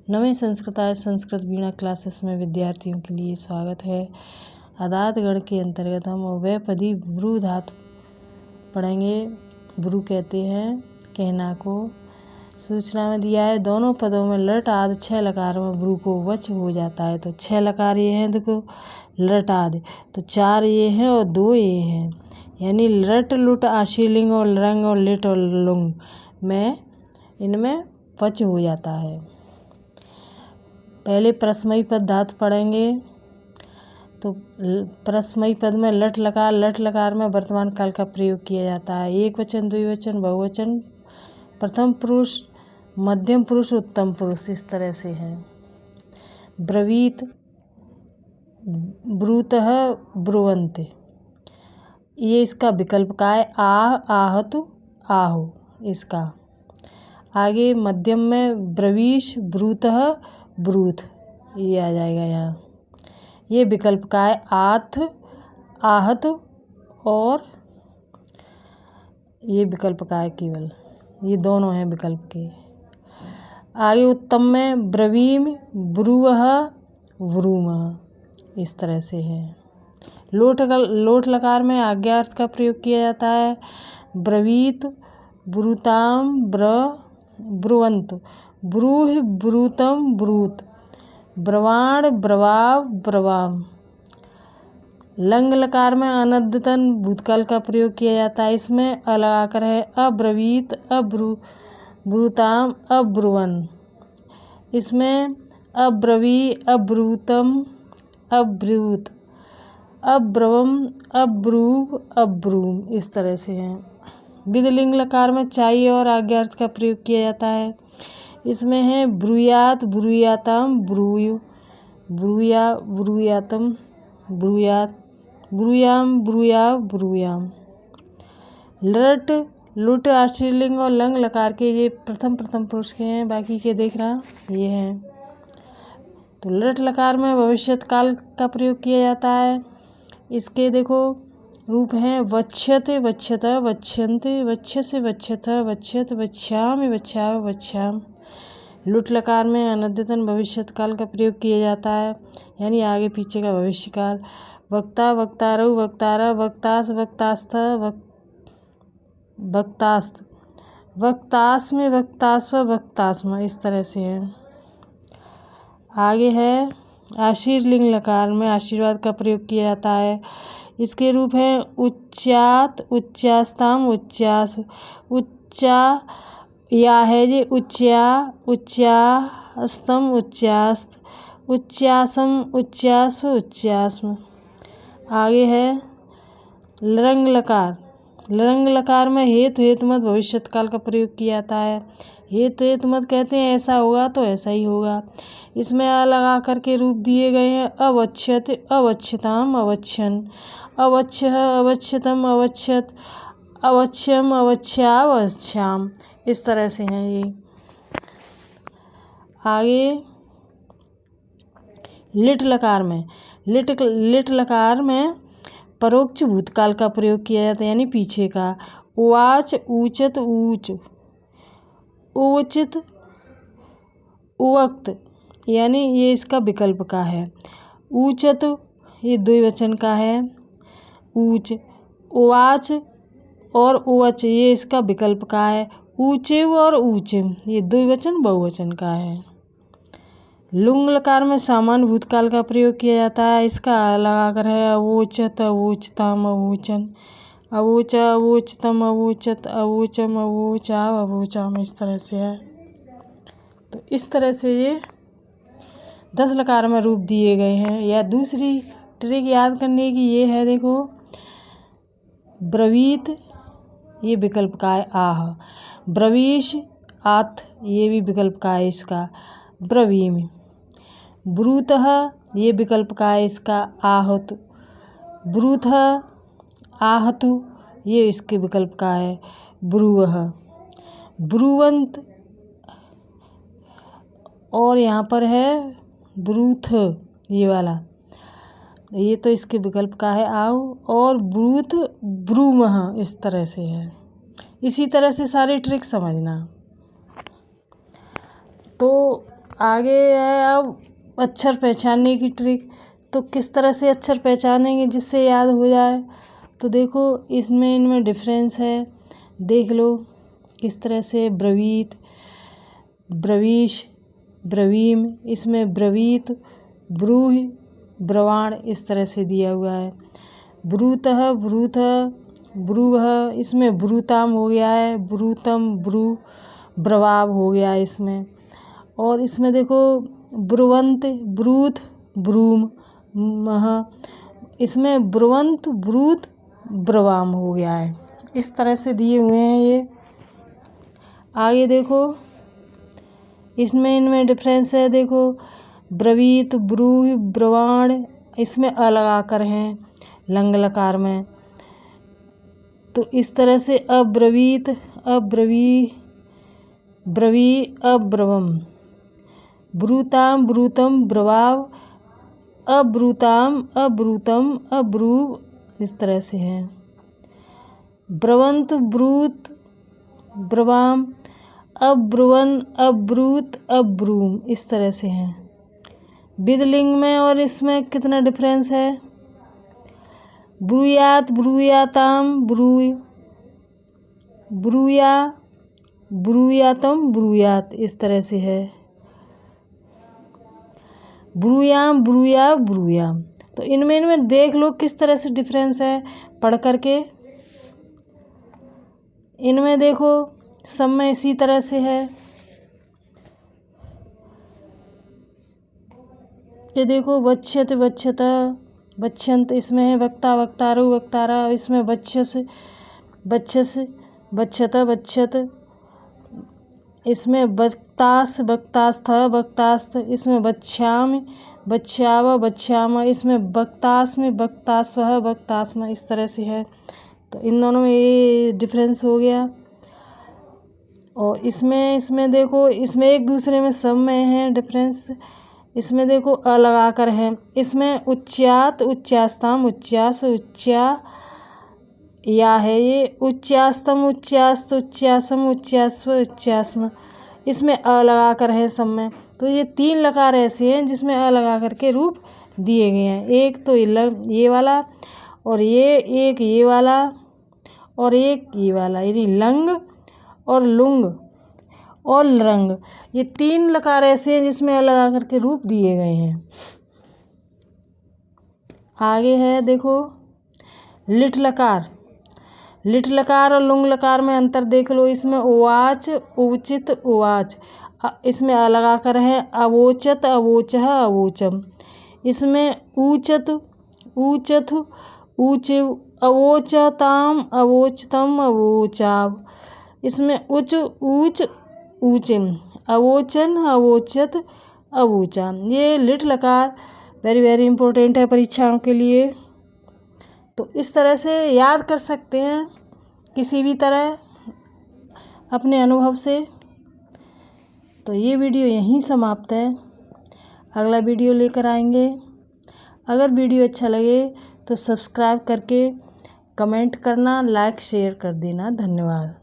नवे संस्कृत वीणा क्लासेस में विद्यार्थियों के लिए स्वागत है। अदात गण के अंतर्गत हम अव्ययपदी ब्रू धातु पढ़ेंगे। ब्रू कहते हैं कहना को। सूचना में दिया है दोनों पदों में लट आदि 6 लकार में ब्रू को वच हो जाता है। तो 6 लकार ये हैं, देखो लट आदि तो 4 ये हैं और 2 ये हैं, यानी लट लुट आशीलिंग और लरंग और लिट और लुंग में इनमें वच हो जाता है। पहले परस्मयी पद धातु पढ़ेंगे। तो परस्मयी पद में लट लकार में वर्तमान काल का प्रयोग किया जाता है। एक वचन, द्विवचन, बहुवचन, प्रथम पुरुष, मध्यम पुरुष, उत्तम पुरुष, इस तरह से है। ब्रवीत, ब्रूतः, ब्रुवन्त, ये इसका विकल्प का है। आहतु, आहो, इसका आगे मध्यम में ब्रवीश, ब्रूतः, ब्रूथ, ये आ जाएगा यहाँ। ये विकल्प का है। आथ, आहत और ये विकल्प का है केवल, ये दोनों हैं विकल्प के। आगे उत्तम में ब्रवीम, ब्रुवः, व्रूमः, इस तरह से है। लोट लकार में आज्ञार्थ का प्रयोग किया जाता है। ब्रवीत, ब्रूताम, ब्रुवंत, ब्रूह, ब्रूतम, ब्रूत, ब्रवाण, ब्रवाव, ब्रवाम। लंग लकार में अनद्यतन भूतकाल का प्रयोग किया जाता है। इसमें अ लगाकर है। अब्रवीत, ब्रूताम, अब्रुवन। इसमें अब्रवी, अब्रूतम, अब्रूत, अब्रवम, अब्रूव, अब्रूम, इस तरह से है। विदलिंग लकार में चाई और आज्ञार्थ का प्रयोग किया जाता है। इसमें है ब्रूयात, ब्रूयातम, ब्रूयु, ब्रूया, ब्रूयातम, ब्रूयात, ब्रूयाम, ब्रूया, ब्रूयाम। लट लुट आशीलिंग और लंग लकार के ये प्रथम पुरुष के हैं, बाकी के देख रहा ये हैं। तो लट लकार में भविष्यत काल का प्रयोग किया जाता है। इसके देखो रूप हैं वक्ष्यते, वक्ष्यत, वक्ष्यन्ते, वक्ष्यसे, वक्ष्यथ, वक्ष्यत, वक्ष्यामि, वक्ष्याव, वक्ष्याम। लुट लकार में अनद्यतन भविष्यत काल का प्रयोग किया जाता है, यानी आगे पीछे का भविष्य काल। वक्ता, वक्तारौ, वक्तारा, वक्तास, वक्तास्थ, वक्तास्त, वक्तास्म, वक्तास्व, वक्तास्म, इस तरह से है। आगे है आशीर्लिंग लकार में आशीर्वाद का प्रयोग किया जाता है। इसके रूप हैं उच्चात, उच्चास्ताम, उच्चास, उच्चा या है जे उच्चा, उच्चास्तम, उच्चास्त, उच्चासम, उच्चासु, उच्चास्म। आगे है लरंग लकार। लरंग लकार में हेतु हेतुमत भविष्यत काल का प्रयोग किया जाता है। हेतु हेतुमत कहते हैं ऐसा होगा तो ऐसा ही होगा। इसमें अ लगा करके रूप दिए गए हैं। अवच्छत, अवच्छताम, अवच्छन, अवच्छ, अवच्छतम, अवच्छत, अवच्छम, अवच्छाव, अवच्छाम, इस तरह से हैं ये। आगे लिट लकार में लिट लकार में परोक्ष भूतकाल का प्रयोग किया जाता है, यानी पीछे का। उवाच, ऊचत, ऊच, उवचित, उवक्त, यानी ये इसका विकल्प का है। ऊचत ये द्विवचन का है। ऊच, उवाच और उवच ये इसका विकल्प का है। ऊचिव और ऊचिम ये द्विवचन बहुवचन का है। लुंग लकार में सामान्य भूतकाल का प्रयोग किया जाता है। इसका लगाकर है अवोचत, अवोचताम, अवोचन, अवोच, अवोचतम, अवोचत, अवोचम, अवोचाव, अवोचाम, इस तरह से है। तो इस तरह से ये 10 लकार में रूप दिए गए हैं। या दूसरी ट्रिक याद करने की ये है, देखो ब्रवीत ये विकल्प का है। आह, ब्रवीश, आथ, ये भी विकल्प का है इसका। ब्रवीम, ब्रूतः ये विकल्प का है इसका। आहत, ब्रूथ, आहतु, ये इसके विकल्प का है। ब्रूवः, ब्रुवंत, और यहाँ पर है ब्रूथ ये वाला, ये तो इसके विकल्प का है आओ। और ब्रूथ, ब्रूमः, इस तरह से है। इसी तरह से सारी ट्रिक समझना। तो आगे है अब अक्षर पहचानने की ट्रिक। तो किस तरह से अक्षर पहचानेंगे जिससे याद हो जाए। तो देखो इसमें इनमें डिफरेंस है, देख लो किस तरह से। ब्रवीत, ब्रवीश, ब्रवीम, इसमें ब्रवीत, ब्रूह, ब्रवाण इस तरह से दिया हुआ है। ब्रूतः, ब्रूतः, ब्रूह, इसमें ब्रूताम हो गया है, ब्रूतम, ब्रू, ब्रवाब हो गया है इसमें। और इसमें देखो ब्रुवंत, ब्रूत, ब्रूम, मह, इसमें ब्रुवंत, ब्रूत, ब्रवाम हो गया है। इस तरह से दिए हुए हैं ये। आगे देखो इसमें इनमें डिफरेंस है, देखो ब्रवीत, ब्रूह, ब्रवाण, इसमें अ लगा कर हैं लंग लकार में। तो इस तरह से अब्रवीत, अब्रवी, ब्रवी, अब्रवम, ब्रूताम, ब्रूतम, ब्रवाव, अब्रूताम, अब्रूतम, अब्रू इस तरह से है। ब्रवंत, ब्रूत, ब्रवाम, अब्रुवन, अब्रूत, अब्रूम इस तरह से है। विदलिंग में और इसमें कितना डिफरेंस है। ब्रूयात, ब्रूयाताम, ब्रूय, ब्रूया, ब्रूयातम, ब्रूयात इस तरह से है। ब्रूयाम, ब्रूया, ब्रूयाम। तो इनमें देख लो किस तरह से डिफरेंस है पढ़ करके। इनमें देखो सब में इसी तरह से है। ये देखो बच्चत, बच्चता, बच्चंत, इसमें है वक्ता, वक्तारु, वक्तारा, इसमें बच्चस, बच्चस, बच्चता, बच्चत, इसमें वक्तास, वक्तास्थ, वक्तास्थ, इसमें बच्चाम, बच्चाव, बच्चाम, इसमें वक्तास में वक्तास्व, वक्तास्म इस तरह से है। तो इन दोनों में ये डिफरेंस हो गया। और इसमें देखो इसमें एक दूसरे में सब में है डिफरेंस। इसमें देखो अ लगा कर है, इसमें उच्चात, उच्चास्ताम, उच्चास, उच्चा या है ये उच्चास्तम, उच्चास्त, उच्चासम, उच्चास्व, उच्चास्म, इसमें अ लगा कर है सब में। तो ये 3 लकार ऐसे हैं जिसमें अ लगा कर के रूप दिए गए हैं। एक तो ये वाला और एक ये वाला और एक ये वाला, यानी लंग और लुंग और रंग, ये 3 लकार ऐसे हैं जिसमें अ लगा कर के रूप दिए गए हैं। आगे है देखो लिट लकार। लिट लकार और लुंग लकार में अंतर देख लो। इसमें उवाच, उचित, उवाच, इसमें अ लगा कर है अवोचत, अवोचह, अवोचम, इसमें ऊचत, ऊचथ, ऊच, अवोचताम, अवोचतम, अवोचाव, इसमें उच, ऊच, ऊचिम, अवोचन, अवोचत, अवोचा। ये लिट लकार वेरी वेरी इम्पोर्टेंट है परीक्षाओं के लिए। तो इस तरह से याद कर सकते हैं किसी भी तरह अपने अनुभव से। तो ये वीडियो यहीं समाप्त है, अगला वीडियो लेकर आएंगे। अगर वीडियो अच्छा लगे तो सब्सक्राइब करके कमेंट करना, लाइक शेयर कर देना। धन्यवाद।